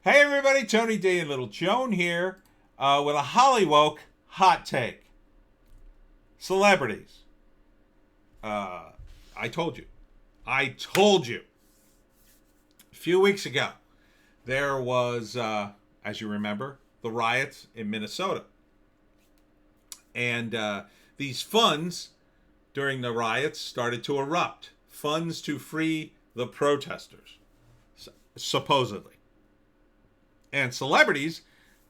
Hey everybody, Tony D and Little Joan here with a Hollywoke hot take. Celebrities. I told you. A few weeks ago, there was, as you remember, the riots in Minnesota. And these funds during the riots started to erupt. Funds to free the protesters, supposedly. And celebrities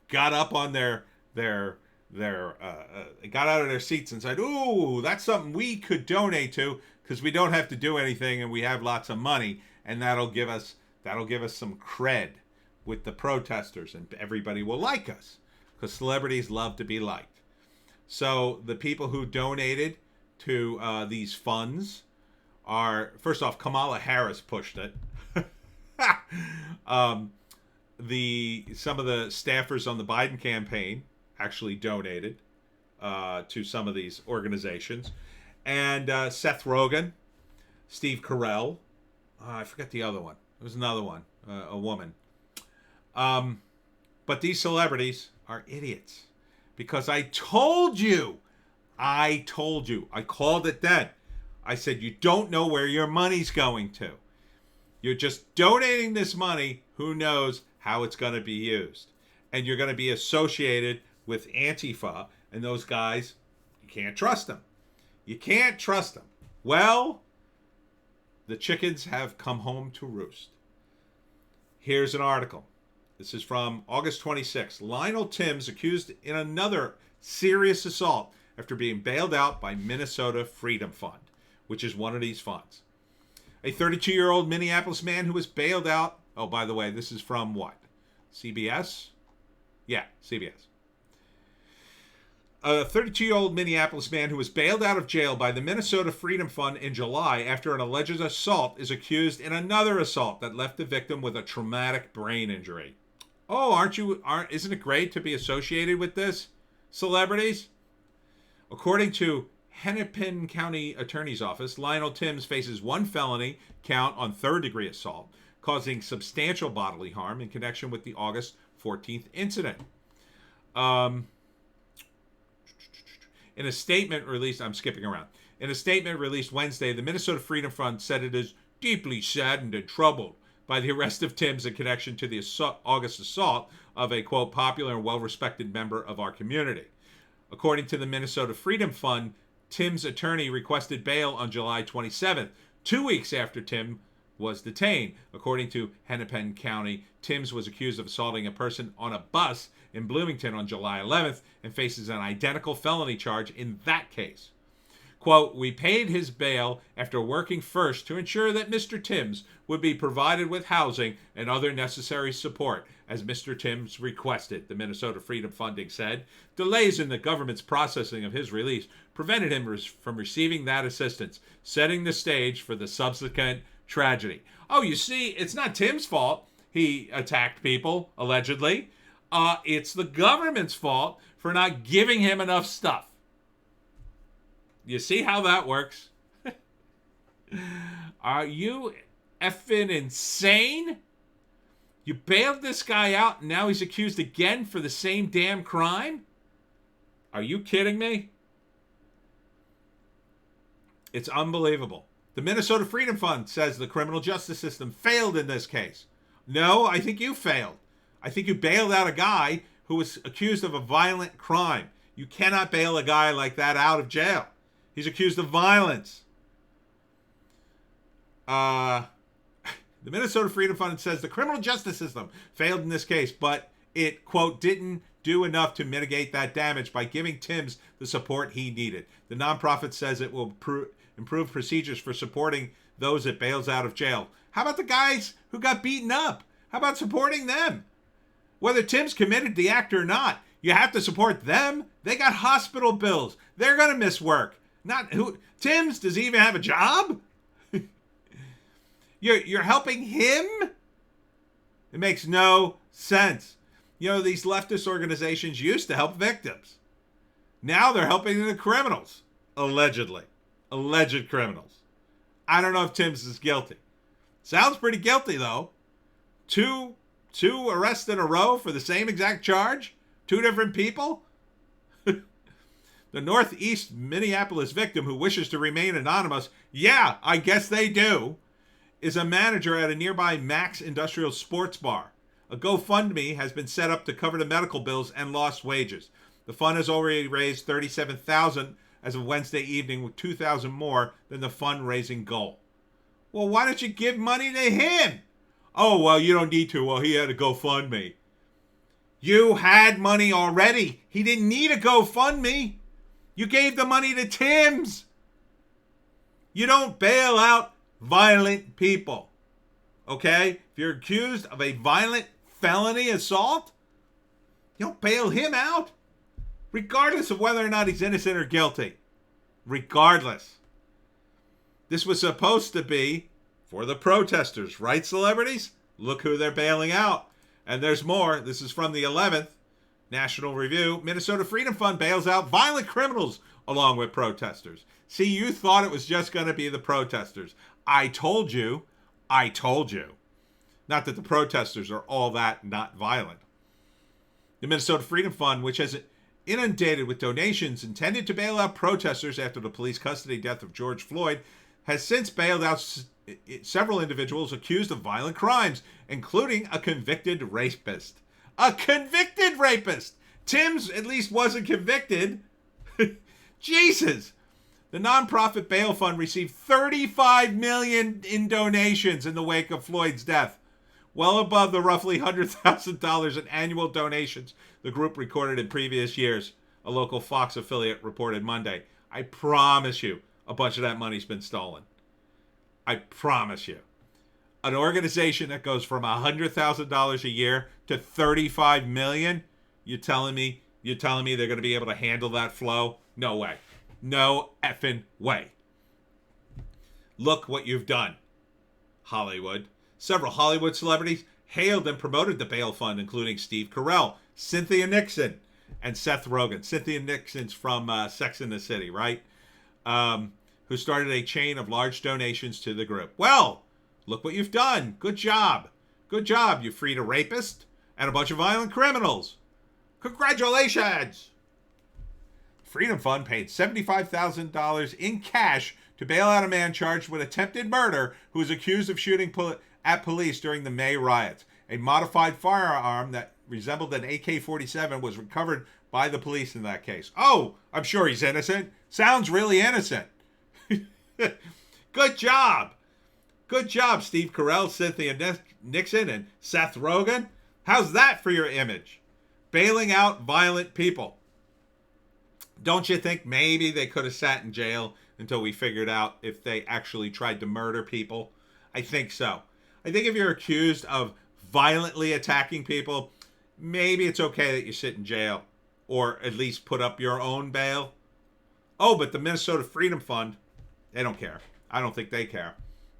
got up on got out of their seats and said, "Ooh, that's something we could donate to because we don't have to do anything and we have lots of money, and that'll give us some cred with the protesters, and everybody will like us because celebrities love to be liked." So the people who donated to these funds are, first off, Kamala Harris pushed it. Some of the staffers on the Biden campaign actually donated to some of these organizations, and Seth Rogen, Steve Carell, I forget the other one. There was another one, a woman. But these celebrities are idiots because I told you, I called it then. I said, you don't know where your money's going to. You're just donating this money. Who knows how it's going to be used? And you're going to be associated with Antifa, and those guys, you can't trust them. You can't trust them. Well, the chickens have come home to roost. Here's an article. This is from August 26th. Lionel Tims accused in another serious assault after being bailed out by Minnesota Freedom Fund, which is one of these funds. A 32-year-old Minneapolis man who was bailed out. Oh, by the way, this is from what? CBS? Yeah, CBS. A 32-year-old Minneapolis man who was bailed out of jail by the Minnesota Freedom Fund in July after an alleged assault is accused in another assault that left the victim with a traumatic brain injury. Oh, isn't it great to be associated with this, celebrities? According to Hennepin County Attorney's Office, Lionel Tims faces one felony count on third-degree assault, causing substantial bodily harm in connection with the August 14th incident. In a statement released, I'm skipping around. In a statement released Wednesday, the Minnesota Freedom Fund said it is deeply saddened and troubled by the arrest of Tims in connection to the August assault of a, quote, popular and well-respected member of our community. According to the Minnesota Freedom Fund, Tims' attorney requested bail on July 27th, 2 weeks after Tim was detained. According to Hennepin County, Tims was accused of assaulting a person on a bus in Bloomington on July 11th and faces an identical felony charge in that case. Quote, we paid his bail after working first to ensure that Mr. Tims would be provided with housing and other necessary support, as Mr. Tims requested, the Minnesota Freedom Funding said. Delays in the government's processing of his release prevented him from receiving that assistance, setting the stage for the subsequent tragedy. Oh, you see, it's not Tim's fault he attacked people, allegedly. It's the government's fault for not giving him enough stuff. You see how that works? Are you effing insane? You bailed this guy out and now he's accused again for the same damn crime? Are you kidding me? It's unbelievable. The Minnesota Freedom Fund says the criminal justice system failed in this case. No, I think you failed. I think you bailed out a guy who was accused of a violent crime. You cannot bail a guy like that out of jail. He's accused of violence. The Minnesota Freedom Fund says the criminal justice system failed in this case, but it, quote, didn't do enough to mitigate that damage by giving Tims the support he needed. The nonprofit says it will improve procedures for supporting those it bails out of jail. How about the guys who got beaten up? How about supporting them? Whether Tims committed the act or not, you have to support them. They got hospital bills. They're going to miss work. Not who Tims, does he even have a job? You're helping him? It makes no sense. You know, these leftist organizations used to help victims. Now they're helping the criminals, allegedly. Alleged criminals. I don't know if Tims is guilty. Sounds pretty guilty, though. Two 2 arrests in a row for the same exact charge? 2 different people? The Northeast Minneapolis victim, who wishes to remain anonymous, yeah, I guess they do, is a manager at a nearby Max Industrial Sports Bar. A GoFundMe has been set up to cover the medical bills and lost wages. The fund has already raised $37,000 as of Wednesday evening, with $2,000 more than the fundraising goal. Well, why don't you give money to him? Oh, well, you don't need to. Well, he had a GoFundMe. You had money already. He didn't need a GoFundMe. You gave the money to Tims. You don't bail out violent people. Okay? If you're accused of a violent felony assault, you don't bail him out. Regardless of whether or not he's innocent or guilty. Regardless. This was supposed to be for the protesters, right, celebrities? Look who they're bailing out. And there's more. This is from the 11th National Review. Minnesota Freedom Fund bails out violent criminals along with protesters. See, you thought it was just going to be the protesters. I told you. I told you. Not that the protesters are all that not violent. The Minnesota Freedom Fund, which has inundated with donations intended to bail out protesters after the police custody death of George Floyd, has since bailed out several individuals accused of violent crimes, including a convicted rapist. A convicted rapist! Tims at least wasn't convicted. Jesus! The nonprofit bail fund received $35 million in donations in the wake of Floyd's death, well above the roughly $100,000 in annual donations the group recorded in previous years, a local Fox affiliate reported Monday. I promise you, a bunch of that money's been stolen. I promise you. An organization that goes from $100,000 a year to $35 million, you're telling me they're going to be able to handle that flow? No way. No effing way. Look what you've done, Hollywood. Several Hollywood celebrities hailed and promoted the bail fund, including Steve Carell, Cynthia Nixon, and Seth Rogen. Cynthia Nixon's from Sex and the City, right? Who started a chain of large donations to the group. Well, look what you've done. Good job. Good job. You freed a rapist and a bunch of violent criminals. Congratulations. Freedom Fund paid $75,000 in cash to bail out a man charged with attempted murder who was accused of shooting at police during the May riots. A modified firearm that resembled an AK-47 was recovered by the police in that case. Oh, I'm sure he's innocent. Sounds really innocent. Good job. Good job, Steve Carell, Cynthia Nixon, and Seth Rogen. How's that for your image? Bailing out violent people. Don't you think maybe they could have sat in jail until we figured out if they actually tried to murder people? I think so. I think if you're accused of violently attacking people, maybe it's okay that you sit in jail or at least put up your own bail. Oh, but the Minnesota Freedom Fund, they don't care. I don't think they care.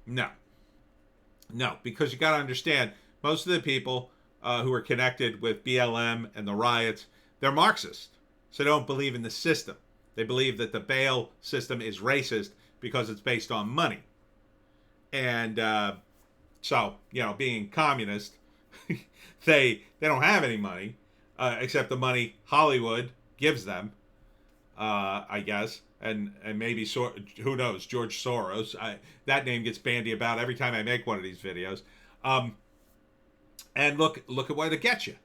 No, because you got to understand, most of the people who are connected with BLM and the riots, they're Marxist. So they don't believe in the system. They believe that the bail system is racist because it's based on money. And so, being communist, they don't have any money except the money Hollywood gives them, I guess. And maybe, who knows, George Soros. That name gets bandied about every time I make one of these videos. And look at what it gets you.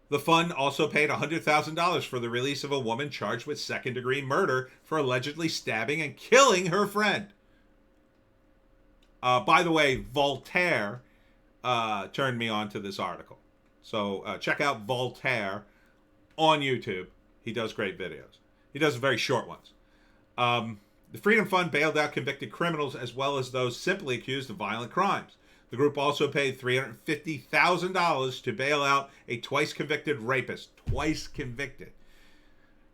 The fund also paid $100,000 for the release of a woman charged with second-degree murder for allegedly stabbing and killing her friend. By the way, Voltaire turned me on to this article. So check out Voltaire on YouTube. He does great videos. He does very short ones. The Freedom Fund bailed out convicted criminals as well as those simply accused of violent crimes. The group also paid $350,000 to bail out a twice-convicted rapist,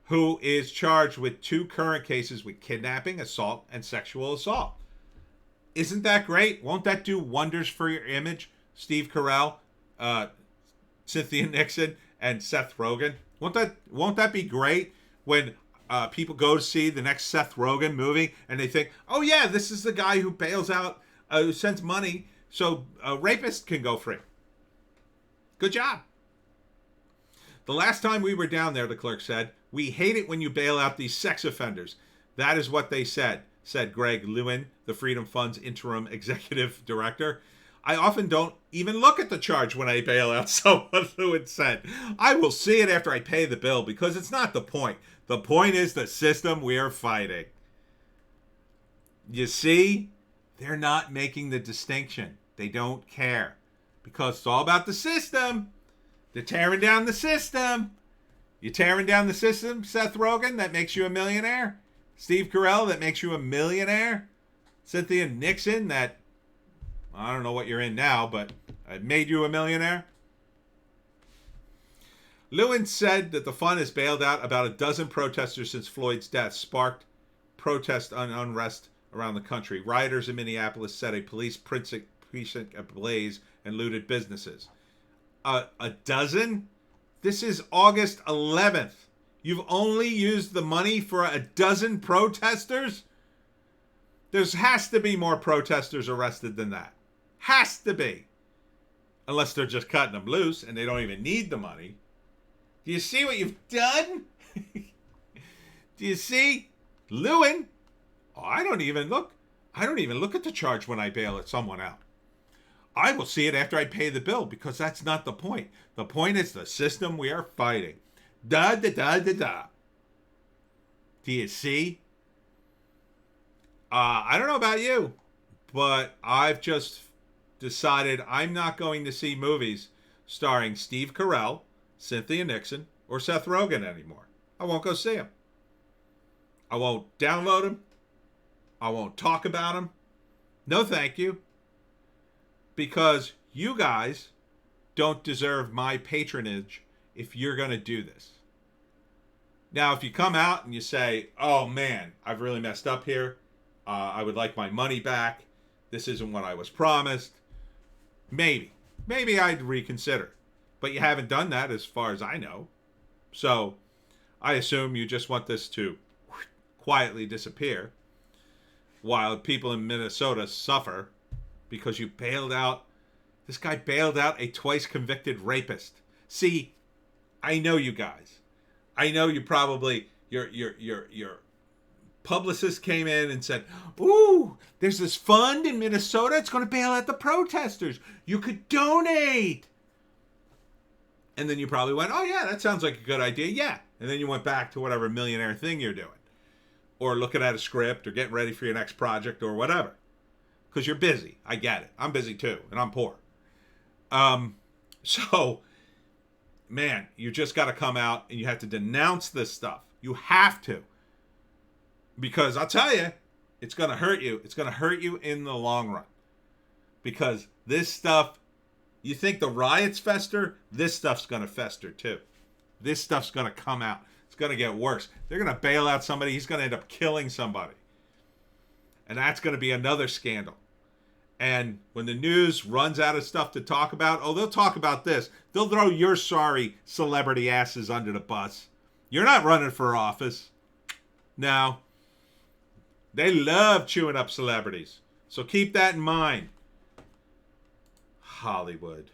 who is charged with 2 current cases with kidnapping, assault, and sexual assault. Isn't that great? Won't that do wonders for your image? Steve Carell, Cynthia Nixon, and Seth Rogen. Won't that be great when people go to see the next Seth Rogen movie and they think, oh yeah, this is the guy who bails out, who sends money so a rapist can go free. Good job. The last time we were down there, the clerk said, we hate it when you bail out these sex offenders. That is what they said Greg Lewin, the Freedom Fund's interim executive director. I often don't even look at the charge when I bail out someone, Lewin said. I will see it after I pay the bill because it's not the point. The point is the system we are fighting. You see, they're not making the distinction. They don't care because it's all about the system. They're tearing down the system. You tearing down the system, Seth Rogen? That makes you a millionaire. Steve Carell? That makes you a millionaire. Cynthia Nixon? That, I don't know what you're in now, but it made you a millionaire. Lewin said that the fund has bailed out about a dozen protesters since Floyd's death, sparked protest and unrest around the country. Rioters in Minneapolis set a police precinct ablaze and looted businesses. A dozen? This is August 11th. You've only used the money for a dozen protesters? There has to be more protesters arrested than that. Has to be. Unless they're just cutting them loose and they don't even need the money. Do you see what you've done? Do you see? Lewin? Oh, I don't even look at the charge when I bail someone out. I will see it after I pay the bill because that's not the point. The point is the system we are fighting. Da da da da da. Do you see? I don't know about you, but I've just decided I'm not going to see movies starring Steve Carell, Cynthia Nixon, or Seth Rogen anymore. I won't go see them. I won't download them. I won't talk about them. No, thank you. Because you guys don't deserve my patronage if you're going to do this. Now, if you come out and you say, oh man, I've really messed up here. I would like my money back. This isn't what I was promised. Maybe I'd reconsider. But you haven't done that as far as I know. So I assume you just want this to quietly disappear while people in Minnesota suffer because you bailed out. This guy bailed out a twice convicted rapist. See, I know you guys. I know you probably your publicist came in and said, "Ooh, there's this fund in Minnesota. It's going to bail out the protesters. You could donate." And then you probably went, "Oh yeah, that sounds like a good idea." Yeah. And then you went back to whatever millionaire thing you're doing. Or looking at a script or getting ready for your next project or whatever. Because you're busy. I get it. I'm busy too. And I'm poor. So, man, you just got to come out and you have to denounce this stuff. You have to. Because I'll tell you, it's going to hurt you. It's going to hurt you in the long run. Because this stuff, you think the riots fester? This stuff's going to fester too. This stuff's going to come out. It's going to get worse. They're going to bail out somebody. He's going to end up killing somebody. And that's going to be another scandal. And when the news runs out of stuff to talk about, oh, they'll talk about this. They'll throw your sorry celebrity asses under the bus. You're not running for office. No. They love chewing up celebrities. So keep that in mind. Hollywood.